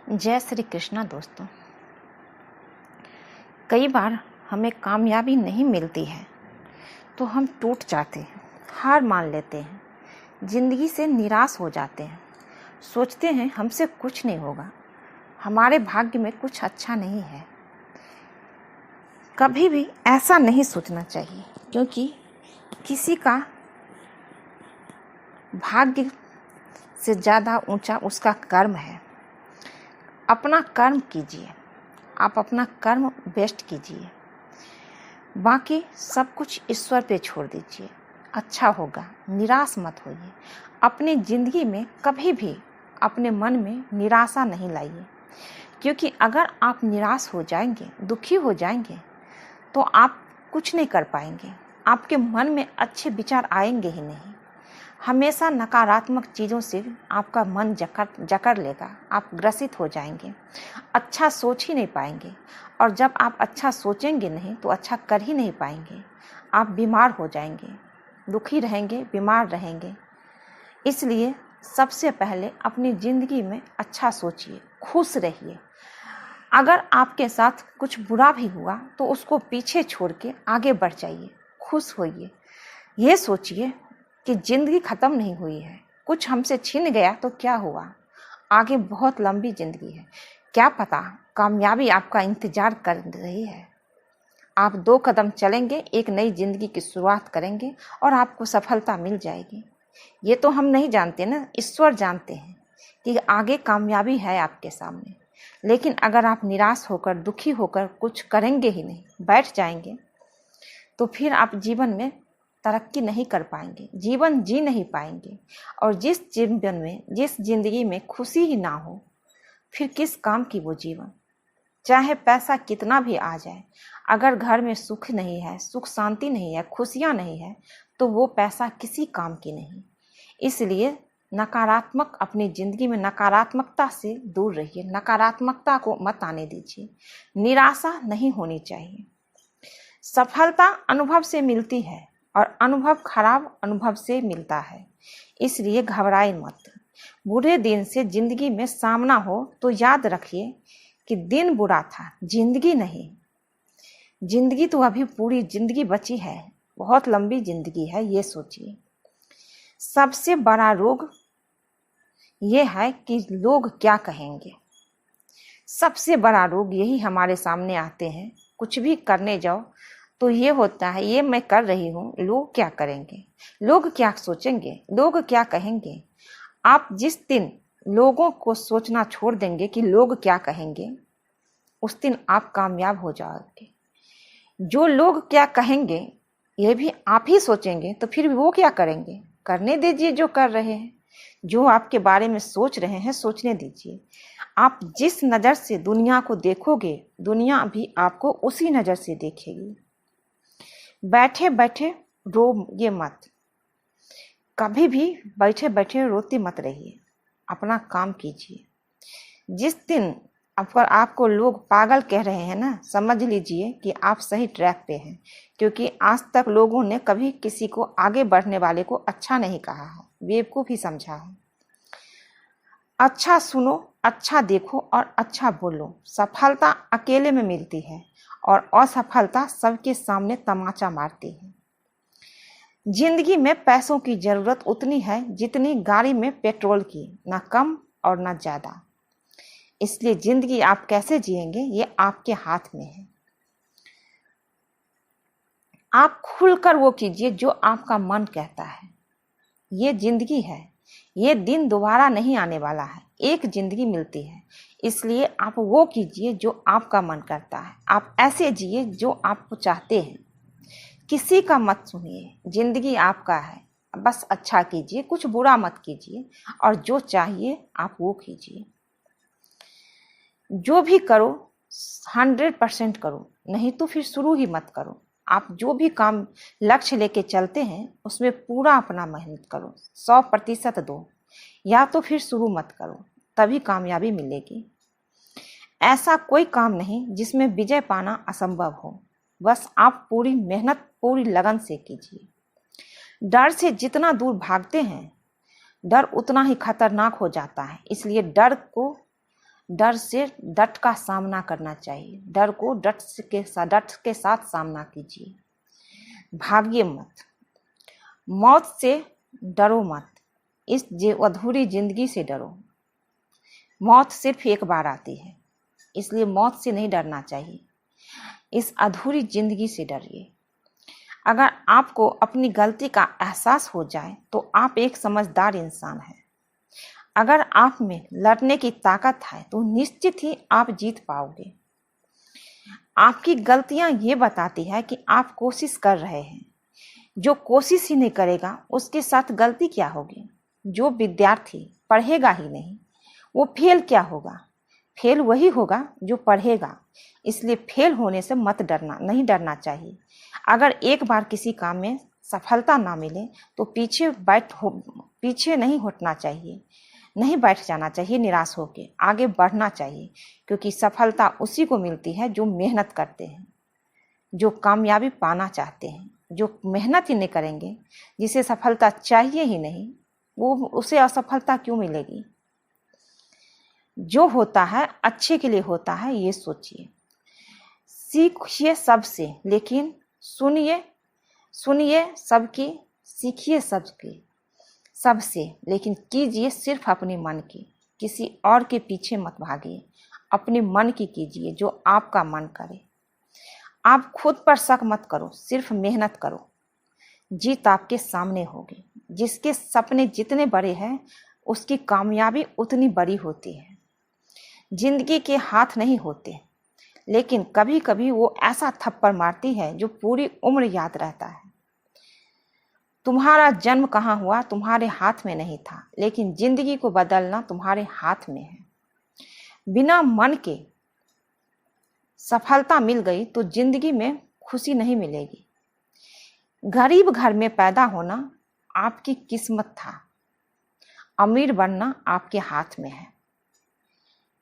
जय श्री कृष्णा दोस्तों। कई बार हमें कामयाबी नहीं मिलती है तो हम टूट जाते हैं, हार मान लेते हैं, ज़िंदगी से निराश हो जाते हैं, सोचते हैं हमसे कुछ नहीं होगा, हमारे भाग्य में कुछ अच्छा नहीं है। कभी भी ऐसा नहीं सोचना चाहिए, क्योंकि किसी का भाग्य से ज़्यादा ऊंचा उसका कर्म है। अपना कर्म कीजिए, आप अपना कर्म बेस्ट कीजिए, बाकी सब कुछ ईश्वर पे छोड़ दीजिए, अच्छा होगा। निराश मत होइए। अपनी ज़िंदगी में कभी भी अपने मन में निराशा नहीं लाइए, क्योंकि अगर आप निराश हो जाएंगे, दुखी हो जाएंगे, तो आप कुछ नहीं कर पाएंगे। आपके मन में अच्छे विचार आएंगे ही नहीं। हमेशा नकारात्मक चीज़ों से आपका मन जकड़ लेगा, आप ग्रसित हो जाएंगे, अच्छा सोच ही नहीं पाएंगे। और जब आप अच्छा सोचेंगे नहीं तो अच्छा कर ही नहीं पाएंगे। आप बीमार हो जाएंगे, दुखी रहेंगे, बीमार रहेंगे। इसलिए सबसे पहले अपनी ज़िंदगी में अच्छा सोचिए, खुश रहिए। अगर आपके साथ कुछ बुरा भी हुआ तो उसको पीछे छोड़ के आगे बढ़ जाइए, खुश होइए। ये सोचिए कि ज़िंदगी ख़त्म नहीं हुई है, कुछ हमसे छिन गया तो क्या हुआ, आगे बहुत लंबी ज़िंदगी है। क्या पता कामयाबी आपका इंतज़ार कर रही है। आप 2 कदम चलेंगे, एक नई ज़िंदगी की शुरुआत करेंगे और आपको सफलता मिल जाएगी। ये तो हम नहीं जानते ना, ईश्वर जानते हैं कि आगे कामयाबी है आपके सामने। लेकिन अगर आप निराश होकर, दुखी होकर कुछ करेंगे ही नहीं, बैठ जाएंगे, तो फिर आप जीवन में तरक्की नहीं कर पाएंगे, जीवन जी नहीं पाएंगे। और जिस जीवन में, जिस जिंदगी में खुशी ही ना हो, फिर किस काम की वो जीवन। चाहे पैसा कितना भी आ जाए, अगर घर में सुख नहीं है, सुख शांति नहीं है, खुशियाँ नहीं है, तो वो पैसा किसी काम की नहीं। इसलिए नकारात्मक, अपनी ज़िंदगी में नकारात्मकता से दूर रहिए, नकारात्मकता को मत आने दीजिए। निराशा नहीं होनी चाहिए। सफलता अनुभव से मिलती है और अनुभव खराब अनुभव से मिलता है। इसलिए घबराए मत। बुरे दिन से ज़िंदगी में सामना हो तो याद रखिए कि दिन बुरा था, ज़िंदगी नहीं। ज़िंदगी तो अभी पूरी ज़िंदगी बची है, बहुत लंबी ज़िंदगी है, ये सोचिए। सबसे बड़ा रोग ये है कि लोग क्या कहेंगे। सबसे बड़ा रोग यही हमारे सामने आते हैं। कुछ भी करने जाओ तो ये होता है, ये मैं कर रही हूँ, लोग क्या करेंगे, लोग क्या सोचेंगे, लोग क्या कहेंगे। आप जिस दिन लोगों को सोचना छोड़ देंगे कि लोग क्या कहेंगे, उस दिन आप कामयाब हो जाओगे। जो लोग क्या कहेंगे ये भी आप ही सोचेंगे तो फिर वो क्या करेंगे। करने दीजिए जो कर रहे हैं, जो आपके बारे में सोच रहे हैं सोचने दीजिए। आप जिस नज़र से दुनिया को देखोगे, दुनिया भी आपको उसी नज़र से देखेगी। बैठे बैठे रोइए मत, कभी भी बैठे बैठे रोते मत रहिए, अपना काम कीजिए। जिस दिन आपको लोग पागल कह रहे हैं ना, समझ लीजिए कि आप सही ट्रैक पे हैं, क्योंकि आज तक लोगों ने कभी किसी को आगे बढ़ने वाले को अच्छा नहीं कहा है, बेवकूफ़ ही समझा है। अच्छा सुनो, अच्छा देखो और अच्छा बोलो। सफलता अकेले में मिलती है और असफलता सबके सामने तमाचा मारती है। जिंदगी में पैसों की जरूरत उतनी है जितनी गाड़ी में पेट्रोल की, ना कम और ना ज़्यादा। इसलिए जिंदगी आप कैसे जिएंगे ये आपके हाथ में है। आप खुलकर वो कीजिए जो आपका मन कहता है। ये जिंदगी है, ये दिन दोबारा नहीं आने वाला है, एक जिंदगी मिलती है। इसलिए आप वो कीजिए जो आपका मन करता है। आप ऐसे जिए जो आप चाहते हैं, किसी का मत सुनिए। जिंदगी आपका है, बस अच्छा कीजिए, कुछ बुरा मत कीजिए, और जो चाहिए आप वो कीजिए। जो भी करो 100% करो, नहीं तो फिर शुरू ही मत करो। आप जो भी काम लक्ष्य लेके चलते हैं उसमें पूरा अपना मेहनत करो, 100% दो, या तो फिर शुरू मत करो, तभी कामयाबी मिलेगी। ऐसा कोई काम नहीं जिसमें विजय पाना असंभव हो, बस आप पूरी मेहनत, पूरी लगन से कीजिए। डर से जितना दूर भागते हैं, डर उतना ही खतरनाक हो जाता है। इसलिए डर को डर से डट का सामना करना चाहिए। डर को डट के साथ सामना कीजिए। भागिए मत, मौत से डरो मत, इस अधूरी जिंदगी से डरो। मौत सिर्फ एक बार आती है, इसलिए मौत से नहीं डरना चाहिए, इस अधूरी जिंदगी से डरिए। अगर आपको अपनी गलती का एहसास हो जाए तो आप एक समझदार इंसान हैं। अगर आप में लड़ने की ताकत है तो निश्चित ही आप जीत पाओगे। आपकी गलतियां ये बताती है कि आप कोशिश कर रहे हैं। जो कोशिश ही नहीं करेगा उसके साथ गलती क्या होगी? जो विद्यार्थी पढ़ेगा ही नहीं वो फेल क्या होगा? फेल वही होगा जो पढ़ेगा। इसलिए फेल होने से मत डरना, नहीं डरना चाहिए। अगर एक बार किसी काम में सफलता ना मिले तो पीछे नहीं हटना चाहिए, नहीं बैठ जाना चाहिए निराश होकर, आगे बढ़ना चाहिए। क्योंकि सफलता उसी को मिलती है जो मेहनत करते हैं, जो कामयाबी पाना चाहते हैं। जो मेहनत ही नहीं करेंगे, जिसे सफलता चाहिए ही नहीं, वो उसे असफलता क्यों मिलेगी? जो होता है अच्छे के लिए होता है, ये सोचिए। सीखिए सबसे, लेकिन सुनिए सबकी, सीखिए सबसे, लेकिन कीजिए सिर्फ अपने मन की। किसी और के पीछे मत भागिए, अपने मन की कीजिए जो आपका मन करे। आप खुद पर शक मत करो, सिर्फ मेहनत करो, जीत आपके सामने होगी। जिसके सपने जितने बड़े हैं उसकी कामयाबी उतनी बड़ी होती है। जिंदगी के हाथ नहीं होते, लेकिन कभी कभी वो ऐसा थप्पड़ मारती है जो पूरी उम्र याद रहता है। तुम्हारा जन्म कहाँ हुआ तुम्हारे हाथ में नहीं था, लेकिन जिंदगी को बदलना तुम्हारे हाथ में है। बिना मन के सफलता मिल गई तो जिंदगी में खुशी नहीं मिलेगी। गरीब घर में पैदा होना आपकी किस्मत था, अमीर बनना आपके हाथ में है।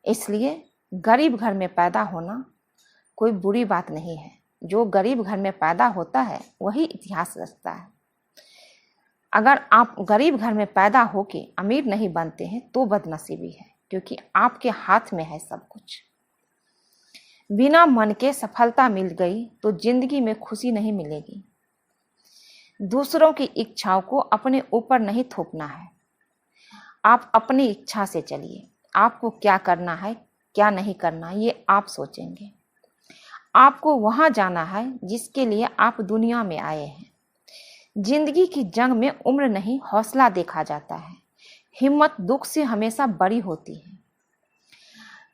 इसलिए गरीब घर में पैदा होना कोई बुरी बात नहीं है। जो गरीब घर में पैदा होता है वही इतिहास रचता है। अगर आप गरीब घर में पैदा होके अमीर नहीं बनते हैं तो बदनसीबी है, क्योंकि आपके हाथ में है सब कुछ। बिना मन के सफलता मिल गई तो जिंदगी में खुशी नहीं मिलेगी। दूसरों की इच्छाओं को अपने ऊपर नहीं थोपना है। आप अपनी इच्छा से चलिए। आपको क्या करना है क्या नहीं करना ये आप सोचेंगे। आपको वहां जाना है जिसके लिए आप दुनिया में आए हैं। जिंदगी की जंग में उम्र नहीं हौसला देखा जाता है। हिम्मत दुख से हमेशा बड़ी होती है।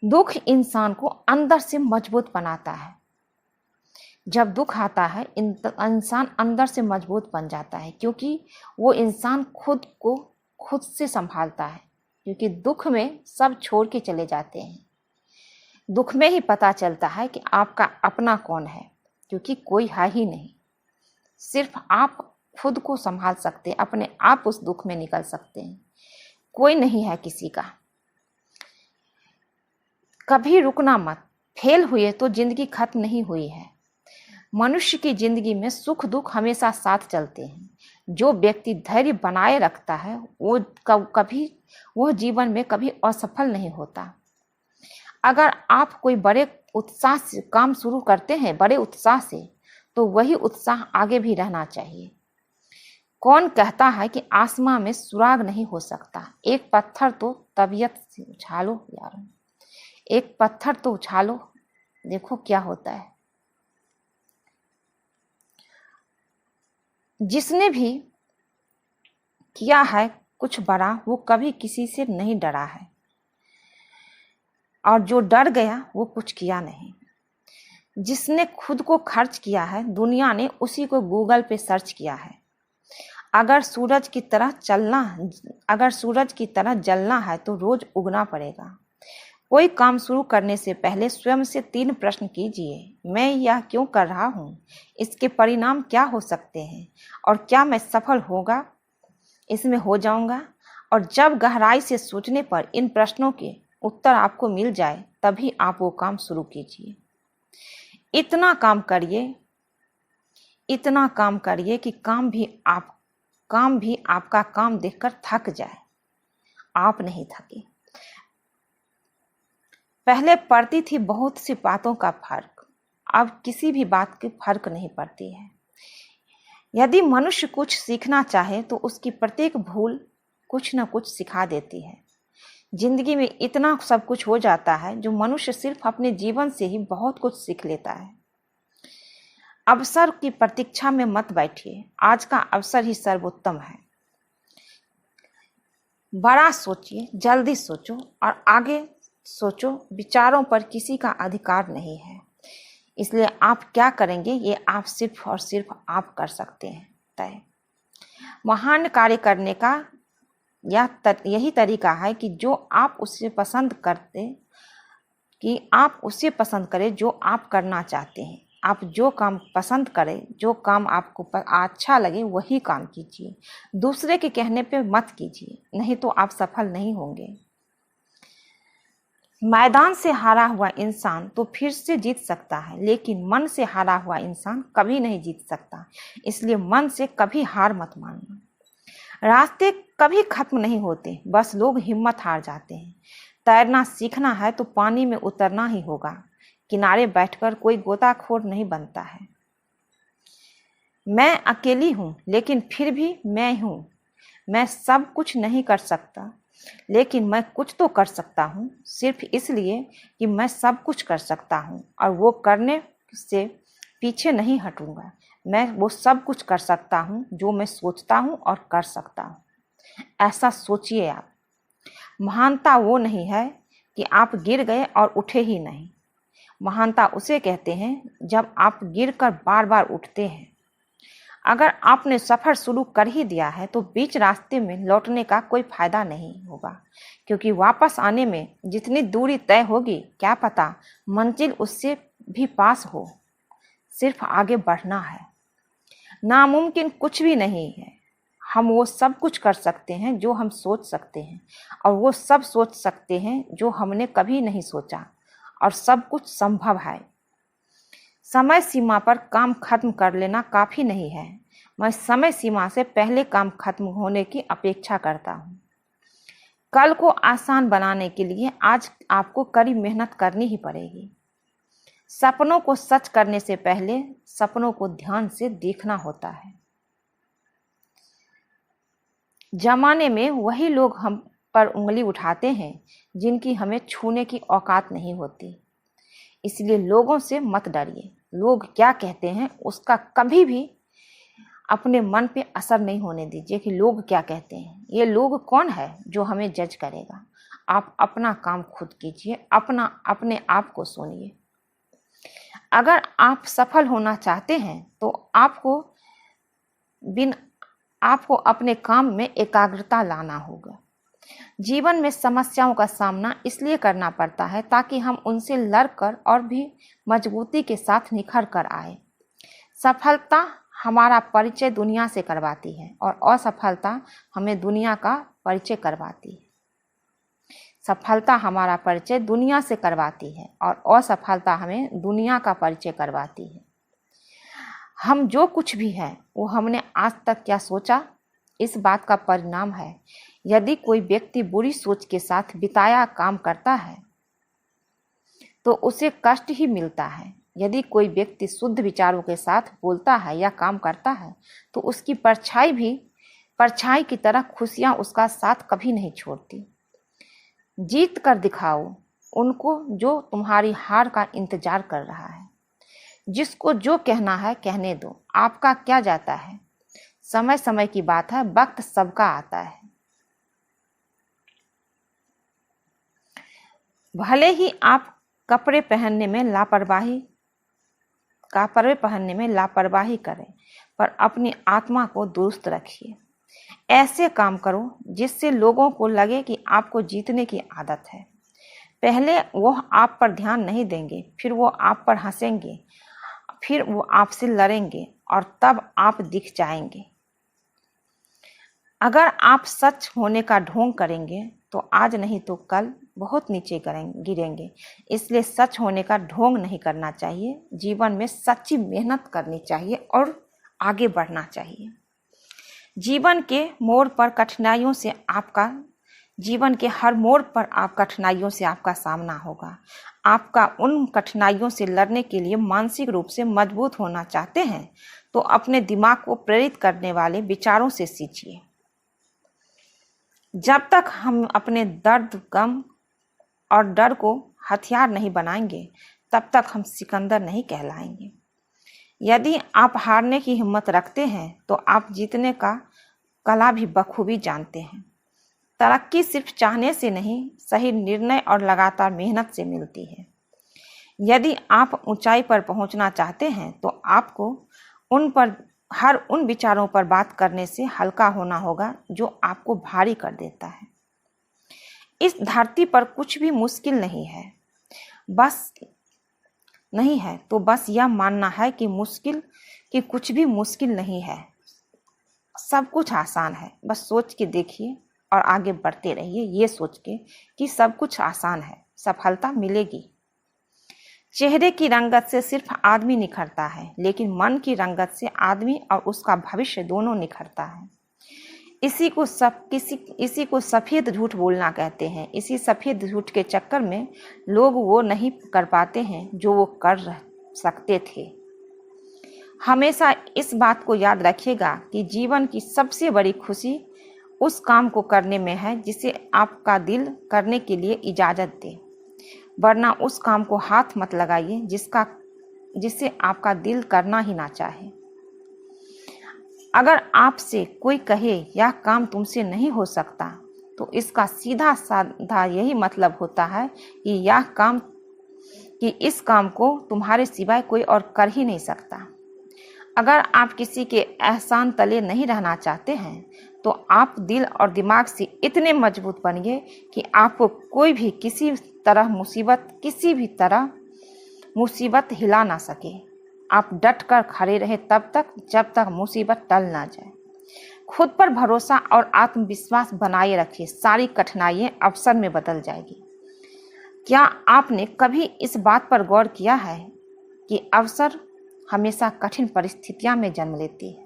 दुख इंसान को अंदर से मजबूत बनाता है। जब दुख आता है इंसान अंदर से मजबूत बन जाता है, क्योंकि वो इंसान खुद को खुद से संभालता है। क्योंकि दुख में सब छोड़ के चले जाते हैं। दुख में ही पता चलता है कि आपका अपना कौन है, क्योंकि कोई है ही नहीं। सिर्फ आप खुद को संभाल सकते हैं, अपने आप उस दुख में निकल सकते हैं। कोई नहीं है किसी का। कभी रुकना मत। फेल हुए तो जिंदगी खत्म नहीं हुई है। मनुष्य की जिंदगी में सुख दुख हमेशा साथ चलते हैं। जो व्यक्ति धैर्य बनाए रखता है वो जीवन में कभी असफल नहीं होता। अगर आप कोई बड़े उत्साह से काम शुरू करते हैं, बड़े उत्साह से, तो वही उत्साह आगे भी रहना चाहिए। कौन कहता है कि आसमां में सुराग नहीं हो सकता? एक पत्थर तो तबीयत से उछालो यार, एक पत्थर तो उछालो, देखो क्या होता है। जिसने भी किया है कुछ बड़ा वो कभी किसी से नहीं डरा है, और जो डर गया वो कुछ किया नहीं। जिसने खुद को खर्च किया है दुनिया ने उसी को गूगल पे सर्च किया है। अगर सूरज की तरह जलना है तो रोज उगना पड़ेगा। कोई काम शुरू करने से पहले स्वयं से 3 प्रश्न कीजिए। मैं यह क्यों कर रहा हूँ? इसके परिणाम क्या हो सकते हैं? और क्या मैं सफल इसमें हो जाऊंगा? और जब गहराई से सोचने पर इन प्रश्नों के उत्तर आपको मिल जाए तभी आप वो काम शुरू कीजिए। इतना काम करिए कि काम भी आपका काम देखकर थक जाए, आप नहीं थके। पहले पड़ती थी बहुत सी बातों का फर्क, अब किसी भी बात की फर्क नहीं पड़ती है। यदि मनुष्य कुछ सीखना चाहे तो उसकी प्रत्येक भूल कुछ न कुछ सिखा देती है। जिंदगी में इतना सब कुछ हो जाता है जो मनुष्य सिर्फ अपने जीवन से ही बहुत कुछ सीख लेता है। अवसर की प्रतीक्षा में मत बैठिए, आज का अवसर ही सर्वोत्तम है। बड़ा सोचिए, जल्दी सोचो और आगे सोचो। विचारों पर किसी का अधिकार नहीं है, इसलिए आप क्या करेंगे ये आप सिर्फ और सिर्फ आप कर सकते हैं तय। महान कार्य करने का यही तरीका है कि जो आप उससे पसंद करते कि आप उसे पसंद करें जो आप करना चाहते हैं। आप जो काम पसंद करें, जो काम आपको अच्छा लगे वही काम कीजिए। दूसरे के कहने पे मत कीजिए, नहीं तो आप सफल नहीं होंगे। मैदान से हारा हुआ इंसान तो फिर से जीत सकता है, लेकिन मन से हारा हुआ इंसान कभी नहीं जीत सकता। इसलिए मन से कभी हार मत मानना। रास्ते कभी खत्म नहीं होते, बस लोग हिम्मत हार जाते हैं। तैरना सीखना है तो पानी में उतरना ही होगा। किनारे बैठकर कोई गोताखोर नहीं बनता है। मैं अकेली हूँ लेकिन फिर भी मैं हूँ। मैं सब कुछ नहीं कर सकता, लेकिन मैं कुछ तो कर सकता हूँ, सिर्फ इसलिए कि मैं सब कुछ कर सकता हूँ और वो करने से पीछे नहीं हटूंगा। मैं वो सब कुछ कर सकता हूँ जो मैं सोचता हूँ और कर सकता हूँ। ऐसा सोचिए आप। महानता वो नहीं है कि आप गिर गए और उठे ही नहीं। महानता उसे कहते हैं जब आप गिरकर बार बार उठते हैं। अगर आपने सफ़र शुरू कर ही दिया है तो बीच रास्ते में लौटने का कोई फायदा नहीं होगा, क्योंकि वापस आने में जितनी दूरी तय होगी क्या पता मंजिल उससे भी पास हो। सिर्फ आगे बढ़ना है। नामुमकिन कुछ भी नहीं है। हम वो सब कुछ कर सकते हैं जो हम सोच सकते हैं, और वो सब सोच सकते हैं जो हमने कभी नहीं सोचा, और सब कुछ संभव है। समय सीमा पर काम खत्म कर लेना काफ़ी नहीं है। मैं समय सीमा से पहले काम खत्म होने की अपेक्षा करता हूँ। कल को आसान बनाने के लिए आज आपको कड़ी मेहनत करनी ही पड़ेगी। सपनों को सच करने से पहले सपनों को ध्यान से देखना होता है। जमाने में वही लोग हम पर उंगली उठाते हैं जिनकी हमें छूने की औकात नहीं होती। इसलिए लोगों से मत डरिए। लोग क्या कहते हैं उसका कभी भी अपने मन पे असर नहीं होने दीजिए कि लोग क्या कहते हैं। ये लोग कौन है जो हमें जज करेगा। आप अपना काम खुद कीजिए, अपने आप को सुनिए। अगर आप सफल होना चाहते हैं तो आपको अपने काम में एकाग्रता लाना होगा। जीवन में समस्याओं का सामना इसलिए करना पड़ता है ताकि हम उनसे लड़कर और भी मजबूती के साथ निखर कर आए। सफलता हमारा परिचय दुनिया से करवाती है और असफलता हमें दुनिया का परिचय करवाती है। सफलता हमारा परिचय दुनिया से करवाती है और असफलता हमें दुनिया का परिचय करवाती है। हम जो कुछ भी है वो हमने आज तक क्या सोचा, इस बात का परिणाम है। यदि कोई व्यक्ति बुरी सोच के साथ बिताया काम करता है तो उसे कष्ट ही मिलता है। यदि कोई व्यक्ति शुद्ध विचारों के साथ बोलता है या काम करता है तो उसकी परछाई की तरह खुशियां उसका साथ कभी नहीं छोड़ती। जीत कर दिखाओ उनको जो तुम्हारी हार का इंतजार कर रहा है। जिसको जो कहना है कहने दो, आपका क्या जाता है। समय समय की बात है, वक्त सबका आता है। भले ही आप कपड़े पहनने में लापरवाही करें, पर अपनी आत्मा को दुरुस्त रखिए। ऐसे काम करो जिससे लोगों को लगे कि आपको जीतने की आदत है। पहले वो आप पर ध्यान नहीं देंगे, फिर वो आप पर हंसेंगे, फिर वो आपसे लड़ेंगे और तब आप दिख जाएंगे। अगर आप सच होने का ढोंग करेंगे तो आज नहीं तो कल बहुत नीचे गिरेंगे। इसलिए सच होने का ढोंग नहीं करना चाहिए। जीवन में सच्ची मेहनत करनी चाहिए और आगे बढ़ना चाहिए। जीवन के मोड़ पर कठिनाइयों से आपका जीवन के हर मोड़ पर आप कठिनाइयों से आपका सामना होगा। आपका उन कठिनाइयों से लड़ने के लिए मानसिक रूप से मजबूत होना चाहते हैं तो अपने दिमाग को प्रेरित करने वाले विचारों से सींचिए। जब तक हम अपने दर्द, गम और डर को हथियार नहीं बनाएंगे तब तक हम सिकंदर नहीं कहलाएंगे। यदि आप हारने की हिम्मत रखते हैं तो आप जीतने का कला भी बखूबी जानते हैं। तरक्की सिर्फ चाहने से नहीं, सही निर्णय और लगातार मेहनत से मिलती है। यदि आप ऊंचाई पर पहुंचना चाहते हैं तो आपको हर उन विचारों पर बात करने से हल्का होना होगा जो आपको भारी कर देता है। इस धरती पर कुछ भी मुश्किल नहीं है, तो बस यह मानना है कि कुछ भी मुश्किल नहीं है, सब कुछ आसान है। बस सोच के देखिए और आगे बढ़ते रहिए, ये सोच के कि सब कुछ आसान है, सफलता मिलेगी। चेहरे की रंगत से सिर्फ आदमी निखरता है, लेकिन मन की रंगत से आदमी और उसका भविष्य दोनों निखरता है। इसी को सफ़ेद झूठ बोलना कहते हैं। इसी सफ़ेद झूठ के चक्कर में लोग वो नहीं कर पाते हैं जो वो कर सकते थे। हमेशा इस बात को याद रखिएगा कि जीवन की सबसे बड़ी खुशी उस काम को करने में है जिसे आपका दिल करने के लिए इजाज़त दे, वरना उस काम को हाथ मत लगाइए जिसे आपका दिल करना ही ना चाहे। अगर आपसे कोई कहे यह काम तुमसे नहीं हो सकता तो इसका सीधा साधा यही मतलब होता है कि इस काम को तुम्हारे सिवाय कोई और कर ही नहीं सकता। अगर आप किसी के एहसान तले नहीं रहना चाहते हैं तो आप दिल और दिमाग से इतने मजबूत बनिए कि आपको कोई भी किसी भी तरह मुसीबत हिला ना सके। आप डट कर खड़े रहे तब तक जब तक मुसीबत टल ना जाए। खुद पर भरोसा और आत्मविश्वास बनाए रखिए, सारी कठिनाइयां अवसर में बदल जाएगी। क्या आपने कभी इस बात पर गौर किया है कि अवसर हमेशा कठिन परिस्थितियों में जन्म लेती है?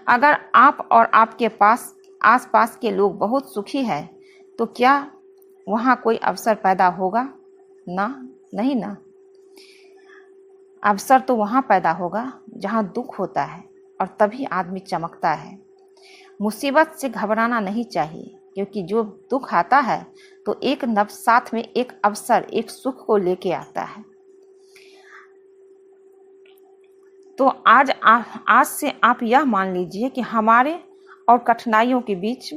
अगर आप और आपके आसपास के लोग बहुत सुखी हैं तो क्या वहाँ कोई अवसर पैदा होगा? नहीं ना। अवसर तो वहाँ पैदा होगा जहाँ दुख होता है और तभी आदमी चमकता है। मुसीबत से घबराना नहीं चाहिए, क्योंकि जो दुख आता है तो एक साथ में एक अवसर, एक सुख को लेके आता है। तो आज से आप यह मान लीजिए कि हमारे और कठिनाइयों के बीच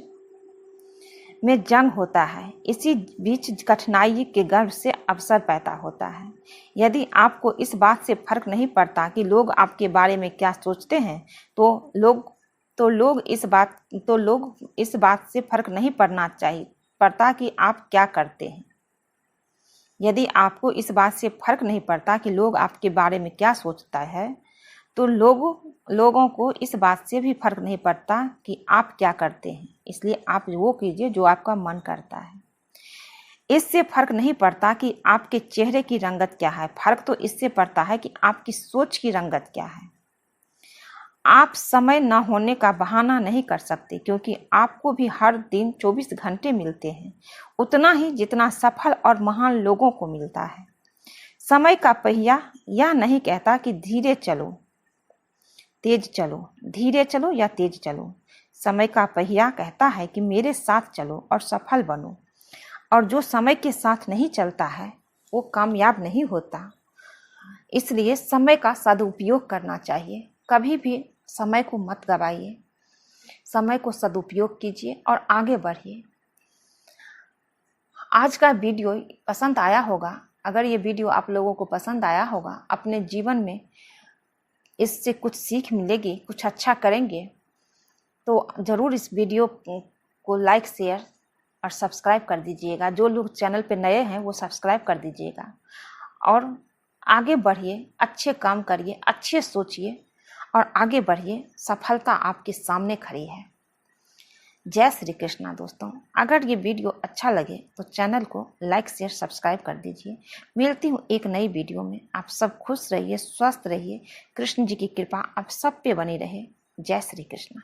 में जंग होता है। इसी बीच कठिनाई के गर्भ से अवसर पैदा होता है। यदि आपको इस बात से फर्क नहीं पड़ता कि लोग आपके बारे में क्या सोचते हैं तो लोग इस बात से फर्क नहीं पड़ता कि आप क्या करते हैं। यदि आपको इस बात से फर्क नहीं पड़ता कि लोग आपके बारे में क्या सोचता है तो लोगों को इस बात से भी फर्क नहीं पड़ता कि आप क्या करते हैं। इसलिए आप वो कीजिए जो आपका मन करता है। इससे फर्क नहीं पड़ता कि आपके चेहरे की रंगत क्या है, फर्क तो इससे पड़ता है कि आपकी सोच की रंगत क्या है। आप समय न होने का बहाना नहीं कर सकते, क्योंकि आपको भी हर दिन 24 घंटे मिलते हैं, उतना ही जितना सफल और महान लोगों को मिलता है। समय का पहिया यह नहीं कहता कि धीरे चलो, या तेज चलो। समय का पहिया कहता है कि मेरे साथ चलो और सफल बनो। और जो समय के साथ नहीं चलता है वो कामयाब नहीं होता। इसलिए समय का सदुपयोग करना चाहिए। कभी भी समय को मत गवाइए, समय को सदुपयोग कीजिए और आगे बढ़िए। आज का वीडियो पसंद आया होगा। अगर ये वीडियो आप लोगों को पसंद आया होगा, अपने जीवन में इससे कुछ सीख मिलेगी, कुछ अच्छा करेंगे, तो ज़रूर इस वीडियो को लाइक, शेयर और सब्सक्राइब कर दीजिएगा। जो लोग चैनल पे नए हैं वो सब्सक्राइब कर दीजिएगा और आगे बढ़िए, अच्छे काम करिए, अच्छे सोचिए और आगे बढ़िए। सफलता आपके सामने खड़ी है। जय श्री कृष्णा दोस्तों। अगर ये वीडियो अच्छा लगे तो चैनल को लाइक, शेयर, सब्सक्राइब कर दीजिए। मिलती हूँ एक नई वीडियो में। आप सब खुश रहिए, स्वस्थ रहिए। कृष्ण जी की कृपा आप सब पे बनी रहे। जय श्री कृष्णा।